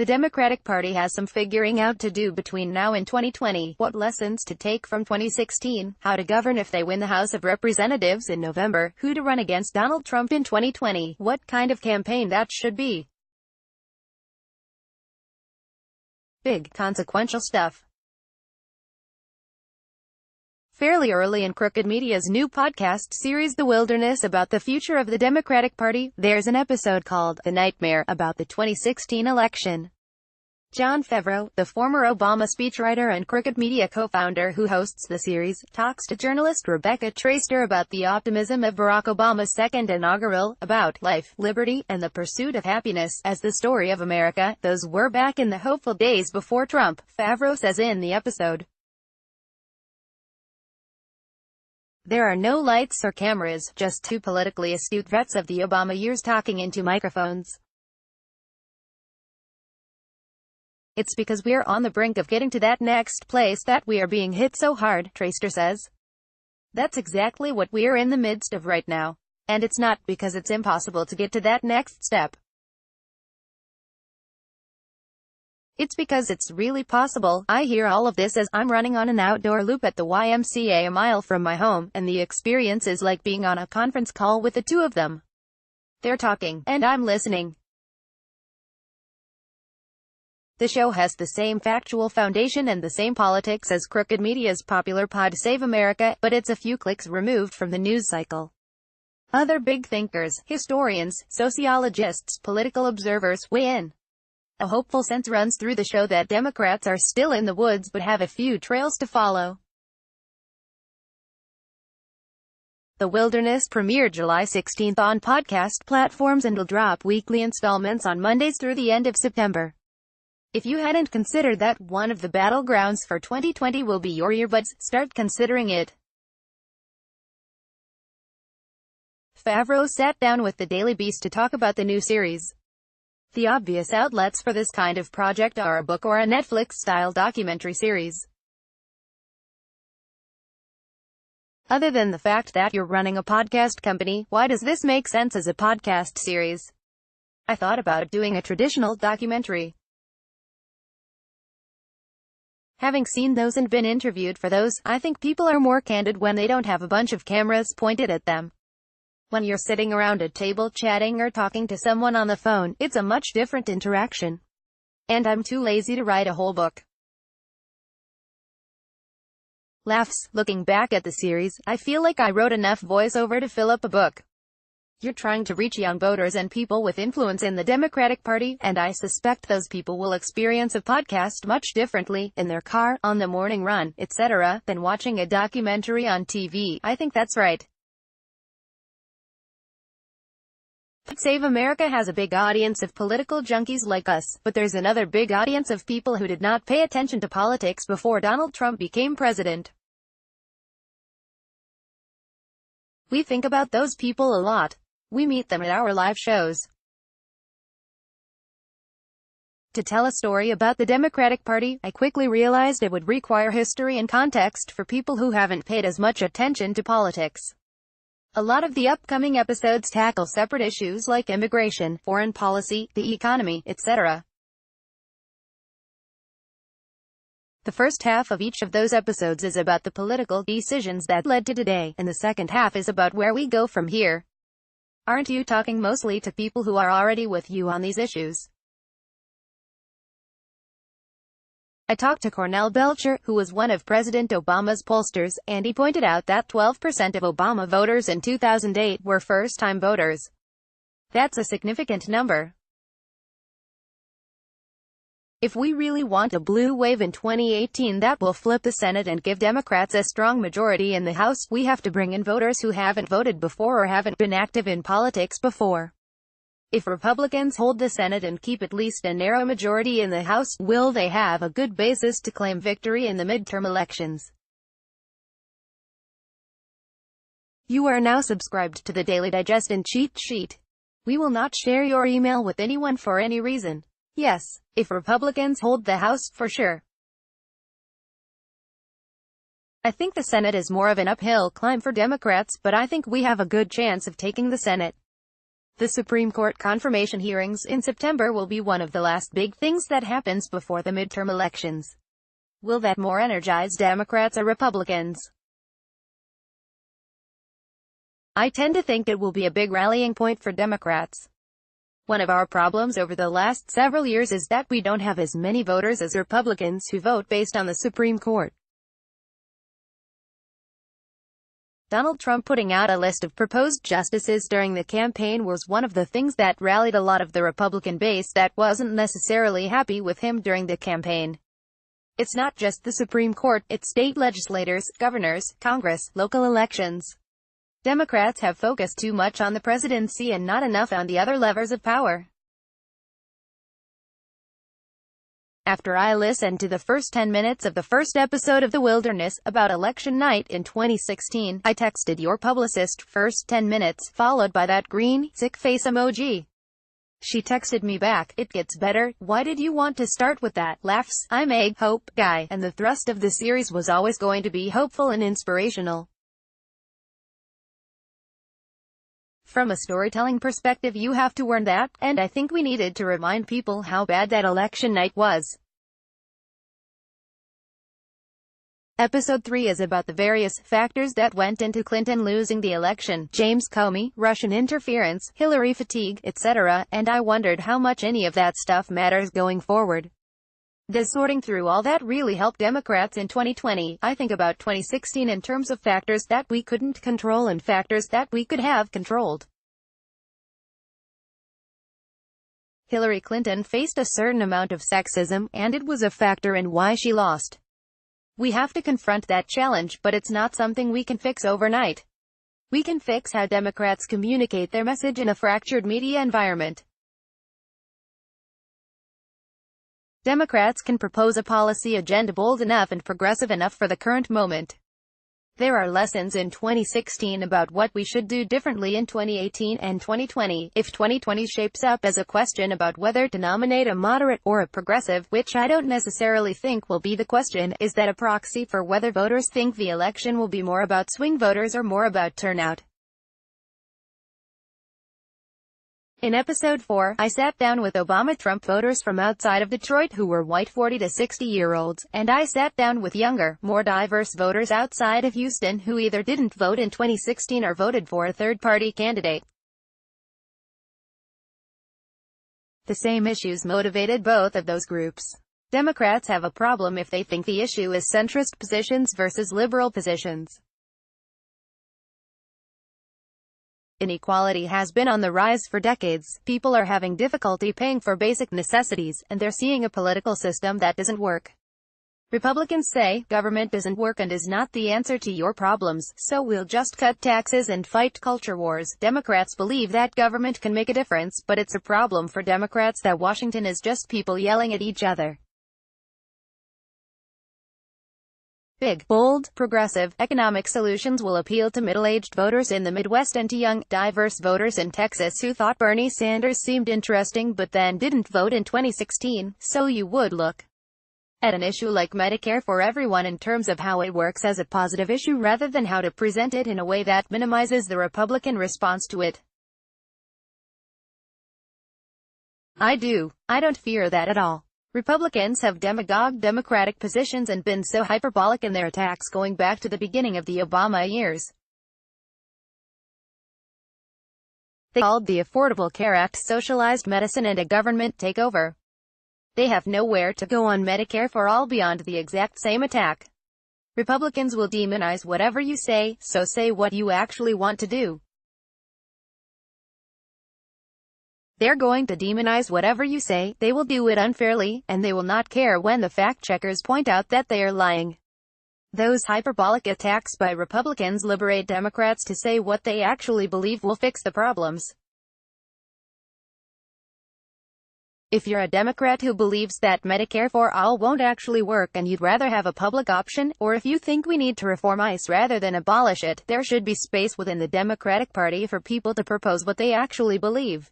The Democratic Party has some figuring out to do between now and 2020, what lessons to take from 2016, how to govern if they win the House of Representatives in November, who to run against Donald Trump in 2020, what kind of campaign that should be. Big, consequential stuff. Fairly early in Crooked Media's new podcast series The Wilderness about the future of the Democratic Party, there's an episode called The Nightmare about the 2016 election. Jon Favreau, the former Obama speechwriter and Crooked Media co-founder who hosts the series, talks to journalist Rebecca Traister about the optimism of Barack Obama's second inaugural, about life, liberty, and the pursuit of happiness, as the story of America. Those were back in the hopeful days before Trump, Favreau says in the episode. There are no lights or cameras, just two politically astute vets of the Obama years talking into microphones. It's because we're on the brink of getting to that next place that we are being hit so hard, Traister says. That's exactly what we're in the midst of right now. And it's not because it's impossible to get to that next step. It's because it's really possible. I hear all of this as I'm running on an outdoor loop at the YMCA a mile from my home, and the experience is like being on a conference call with the two of them. They're talking, and I'm listening. The show has the same factual foundation and the same politics as Crooked Media's popular pod Save America, but it's a few clicks removed from the news cycle. Other big thinkers, historians, sociologists, political observers weigh in. A hopeful sense runs through the show that Democrats are still in the woods but have a few trails to follow. The Wilderness premiered July 16 on podcast platforms and will drop weekly installments on Mondays through the end of September. If you hadn't considered that one of the battlegrounds for 2020 will be your earbuds, start considering it. Favreau sat down with the Daily Beast to talk about the new series. The obvious outlets for this kind of project are a book or a Netflix-style documentary series. Other than the fact that you're running a podcast company, why does this make sense as a podcast series? I thought about doing a traditional documentary. Having seen those and been interviewed for those, I think people are more candid when they don't have a bunch of cameras pointed at them. When you're sitting around a table chatting or talking to someone on the phone, it's a much different interaction. And I'm too lazy to write a whole book. Laughs. Looking back at the series, I feel like I wrote enough voiceover to fill up a book. You're trying to reach young voters and people with influence in the Democratic Party, and I suspect those people will experience a podcast much differently, in their car, on the morning run, etc., than watching a documentary on TV. I think that's right. Save America has a big audience of political junkies like us, but there's another big audience of people who did not pay attention to politics before Donald Trump became president. We think about those people a lot. We meet them at our live shows. To tell a story about the Democratic Party, I quickly realized it would require history and context for people who haven't paid as much attention to politics. A lot of the upcoming episodes tackle separate issues like immigration, foreign policy, the economy, etc. The first half of each of those episodes is about the political decisions that led to today, and the second half is about where we go from here. Aren't you talking mostly to people who are already with you on these issues? I talked to Cornell Belcher, who was one of President Obama's pollsters, and he pointed out that 12% of Obama voters in 2008 were first-time voters. That's a significant number. If we really want a blue wave in 2018 that will flip the Senate and give Democrats a strong majority in the House, we have to bring in voters who haven't voted before or haven't been active in politics before. If Republicans hold the Senate and keep at least a narrow majority in the House, will they have a good basis to claim victory in the midterm elections? You are now subscribed to the Daily Digest and Cheat Sheet. We will not share your email with anyone for any reason. Yes, if Republicans hold the House, for sure. I think the Senate is more of an uphill climb for Democrats, but I think we have a good chance of taking the Senate. The Supreme Court confirmation hearings in September will be one of the last big things that happens before the midterm elections. Will that more energize Democrats or Republicans? I tend to think it will be a big rallying point for Democrats. One of our problems over the last several years is that we don't have as many voters as Republicans who vote based on the Supreme Court. Donald Trump putting out a list of proposed justices during the campaign was one of the things that rallied a lot of the Republican base that wasn't necessarily happy with him during the campaign. It's not just the Supreme Court, it's state legislators, governors, Congress, local elections. Democrats have focused too much on the presidency and not enough on the other levers of power. After I listened to the first 10 minutes of the first episode of The Wilderness about election night in 2016, I texted your publicist, first 10 minutes, followed by that green, sick face emoji. She texted me back, it gets better, why did you want to start with that? Laughs, I'm a hope guy, and the thrust of the series was always going to be hopeful and inspirational. From a storytelling perspective you have to earn that, and I think we needed to remind people how bad that election night was. Episode 3 is about the various factors that went into Clinton losing the election, James Comey, Russian interference, Hillary fatigue, etc., and I wondered how much any of that stuff matters going forward. Does sorting through all that really help Democrats in 2020? I think about 2016 in terms of factors that we couldn't control and factors that we could have controlled. Hillary Clinton faced a certain amount of sexism, and it was a factor in why she lost. We have to confront that challenge, but it's not something we can fix overnight. We can fix how Democrats communicate their message in a fractured media environment. Democrats can propose a policy agenda bold enough and progressive enough for the current moment. There are lessons in 2016 about what we should do differently in 2018 and 2020. If 2020 shapes up as a question about whether to nominate a moderate or a progressive, which I don't necessarily think will be the question, is that a proxy for whether voters think the election will be more about swing voters or more about turnout? In episode 4, I sat down with Obama-Trump voters from outside of Detroit who were white 40 to 60-year-olds, and I sat down with younger, more diverse voters outside of Houston who either didn't vote in 2016 or voted for a third-party candidate. The same issues motivated both of those groups. Democrats have a problem if they think the issue is centrist positions versus liberal positions. Inequality has been on the rise for decades. People are having difficulty paying for basic necessities, and they're seeing a political system that doesn't work. Republicans say, government doesn't work and is not the answer to your problems, so we'll just cut taxes and fight culture wars. Democrats believe that government can make a difference, but it's a problem for Democrats that Washington is just people yelling at each other. Big, bold, progressive, economic solutions will appeal to middle-aged voters in the Midwest and to young, diverse voters in Texas who thought Bernie Sanders seemed interesting but then didn't vote in 2016, so you would look at an issue like Medicare for everyone in terms of how it works as a positive issue rather than how to present it in a way that minimizes the Republican response to it. I don't fear that at all. Republicans have demagogued Democratic positions and been so hyperbolic in their attacks going back to the beginning of the Obama years. They called the Affordable Care Act socialized medicine and a government takeover. They have nowhere to go on Medicare for all beyond the exact same attack. Republicans will demonize whatever you say, so say what you actually want to do. They're going to demonize whatever you say, they will do it unfairly, and they will not care when the fact-checkers point out that they are lying. Those hyperbolic attacks by Republicans liberate Democrats to say what they actually believe will fix the problems. If you're a Democrat who believes that Medicare for all won't actually work and you'd rather have a public option, or if you think we need to reform ICE rather than abolish it, there should be space within the Democratic Party for people to propose what they actually believe.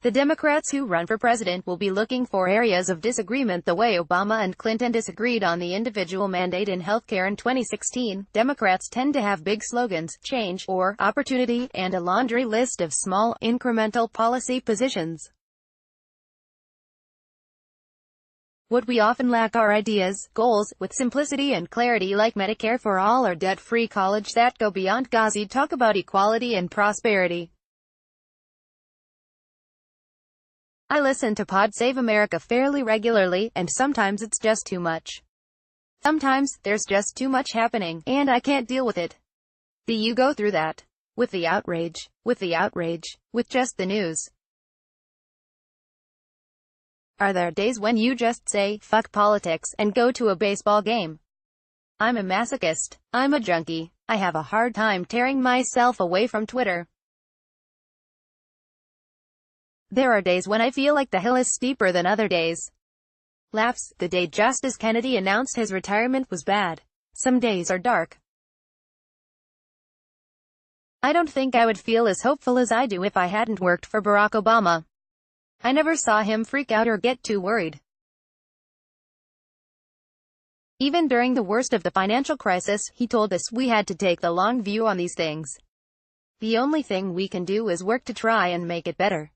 The Democrats who run for president will be looking for areas of disagreement the way Obama and Clinton disagreed on the individual mandate in healthcare in 2016. Democrats tend to have big slogans, change, or opportunity, and a laundry list of small, incremental policy positions. What we often lack are ideas, goals, with simplicity and clarity like Medicare for all or debt-free college that go beyond gauzy talk about equality and prosperity. I listen to Pod Save America fairly regularly, and sometimes it's just too much. Sometimes, there's just too much happening, and I can't deal with it. Do you go through that? With the outrage? With just the news? Are there days when you just say, fuck politics, and go to a baseball game? I'm a masochist. I'm a junkie. I have a hard time tearing myself away from Twitter. There are days when I feel like the hill is steeper than other days. Laughs, the day Justice Kennedy announced his retirement was bad. Some days are dark. I don't think I would feel as hopeful as I do if I hadn't worked for Barack Obama. I never saw him freak out or get too worried. Even during the worst of the financial crisis, he told us we had to take the long view on these things. The only thing we can do is work to try and make it better.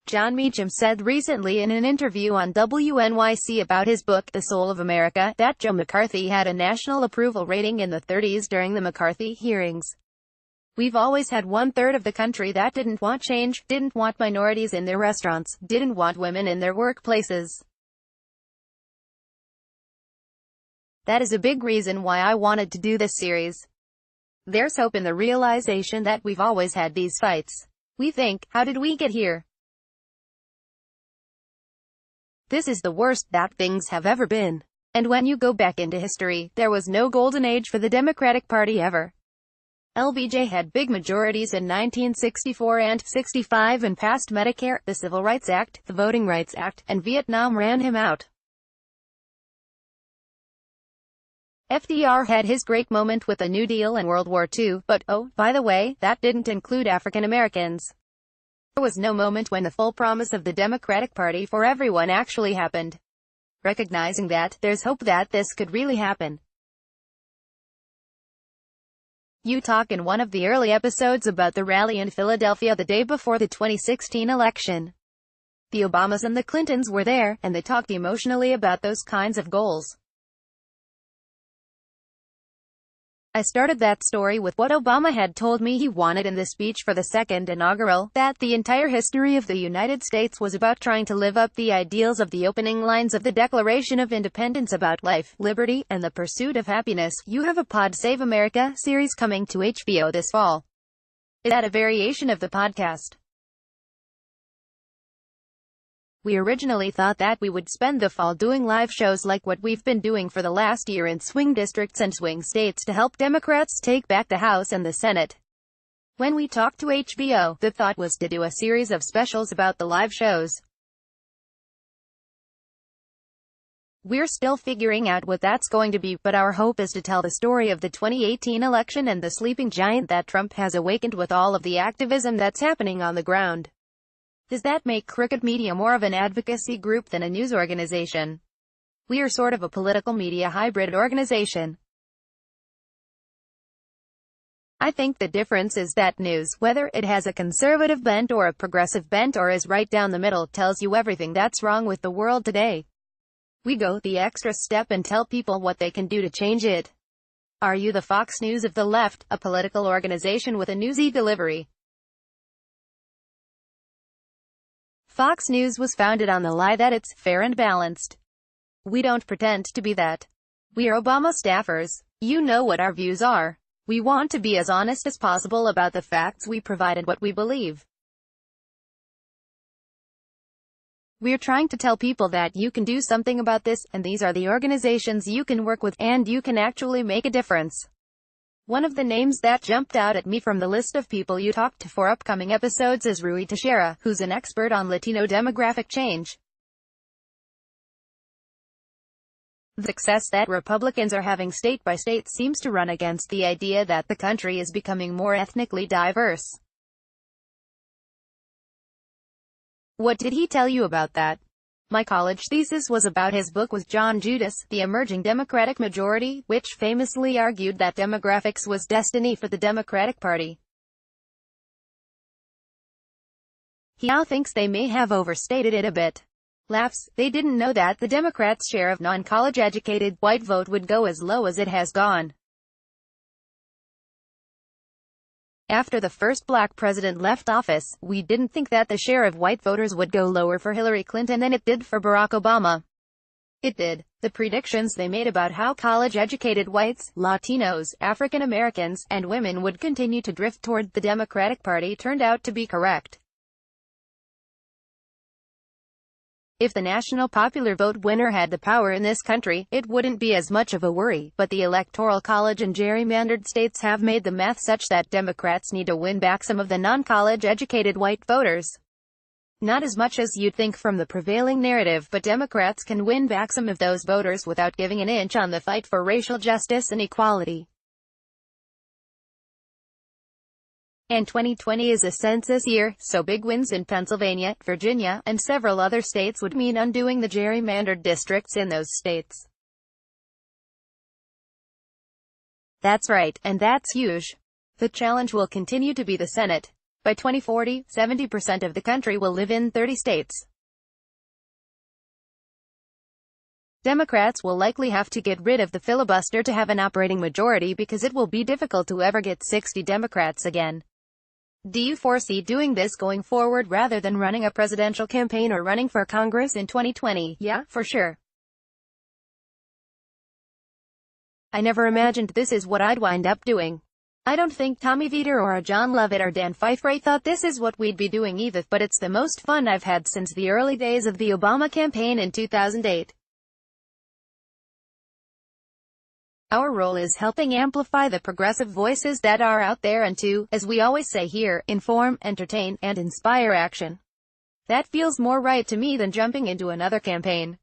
John Meacham said recently in an interview on WNYC about his book, The Soul of America, that Joe McCarthy had a national approval rating in the 30s during the McCarthy hearings. We've always had 1/3 of the country that didn't want change, didn't want minorities in their restaurants, didn't want women in their workplaces. That is a big reason why I wanted to do this series. There's hope in the realization that we've always had these fights. We think, how did we get here? This is the worst that things have ever been. And when you go back into history, there was no golden age for the Democratic Party ever. LBJ had big majorities in 1964 and 65 and passed Medicare, the Civil Rights Act, the Voting Rights Act, and Vietnam ran him out. FDR had his great moment with the New Deal and World War II, but, oh, by the way, that didn't include African Americans. There was no moment when the full promise of the Democratic Party for everyone actually happened. Recognizing that, there's hope that this could really happen. You talk in one of the early episodes about the rally in Philadelphia the day before the 2016 election. The Obamas and the Clintons were there, and they talked emotionally about those kinds of goals. I started that story with what Obama had told me he wanted in the speech for the second inaugural, that the entire history of the United States was about trying to live up the ideals of the opening lines of the Declaration of Independence about life, liberty, and the pursuit of happiness. You have a Pod Save America series coming to HBO this fall. Is that a variation of the podcast? We originally thought that we would spend the fall doing live shows like what we've been doing for the last year in swing districts and swing states to help Democrats take back the House and the Senate. When we talked to HBO, the thought was to do a series of specials about the live shows. We're still figuring out what that's going to be, but our hope is to tell the story of the 2018 election and the sleeping giant that Trump has awakened with all of the activism that's happening on the ground. Does that make Crooked Media more of an advocacy group than a news organization? We are sort of a political media hybrid organization. I think the difference is that news, whether it has a conservative bent or a progressive bent or is right down the middle, tells you everything that's wrong with the world today. We go the extra step and tell people what they can do to change it. Are you the Fox News of the left, a political organization with a newsy delivery? Fox News was founded on the lie that it's fair and balanced. We don't pretend to be that. We are Obama staffers. You know what our views are. We want to be as honest as possible about the facts we provide and what we believe. We're trying to tell people that you can do something about this, and these are the organizations you can work with, and you can actually make a difference. One of the names that jumped out at me from the list of people you talked to for upcoming episodes is Rui Teixeira, who's an expert on Latino demographic change. The success that Republicans are having state by state seems to run against the idea that the country is becoming more ethnically diverse. What did he tell you about that? My college thesis was about his book with John Judas, The Emerging Democratic Majority, which famously argued that demographics was destiny for the Democratic Party. He now thinks they may have overstated it a bit. Laughs. They didn't know that the Democrats' share of non-college educated, white vote would go as low as it has gone. After the first black president left office, we didn't think that the share of white voters would go lower for Hillary Clinton than it did for Barack Obama. It did. The predictions they made about how college-educated whites, Latinos, African Americans, and women would continue to drift toward the Democratic Party turned out to be correct. If the national popular vote winner had the power in this country, it wouldn't be as much of a worry, but the Electoral College and gerrymandered states have made the math such that Democrats need to win back some of the non-college educated white voters. Not as much as you'd think from the prevailing narrative, but Democrats can win back some of those voters without giving an inch on the fight for racial justice and equality. And 2020 is a census year, so big wins in Pennsylvania, Virginia, and several other states would mean undoing the gerrymandered districts in those states. That's right, and that's huge. The challenge will continue to be the Senate. By 2040, 70% of the country will live in 30 states. Democrats will likely have to get rid of the filibuster to have an operating majority because it will be difficult to ever get 60 Democrats again. Do you foresee doing this going forward rather than running a presidential campaign or running for Congress in 2020? Yeah, for sure. I never imagined this is what I'd wind up doing. I don't think Tommy Vietor or a John Lovett or Dan Favreau thought this is what we'd be doing either, but it's the most fun I've had since the early days of the Obama campaign in 2008. Our role is helping amplify the progressive voices that are out there and to, as we always say here, inform, entertain, and inspire action. That feels more right to me than jumping into another campaign.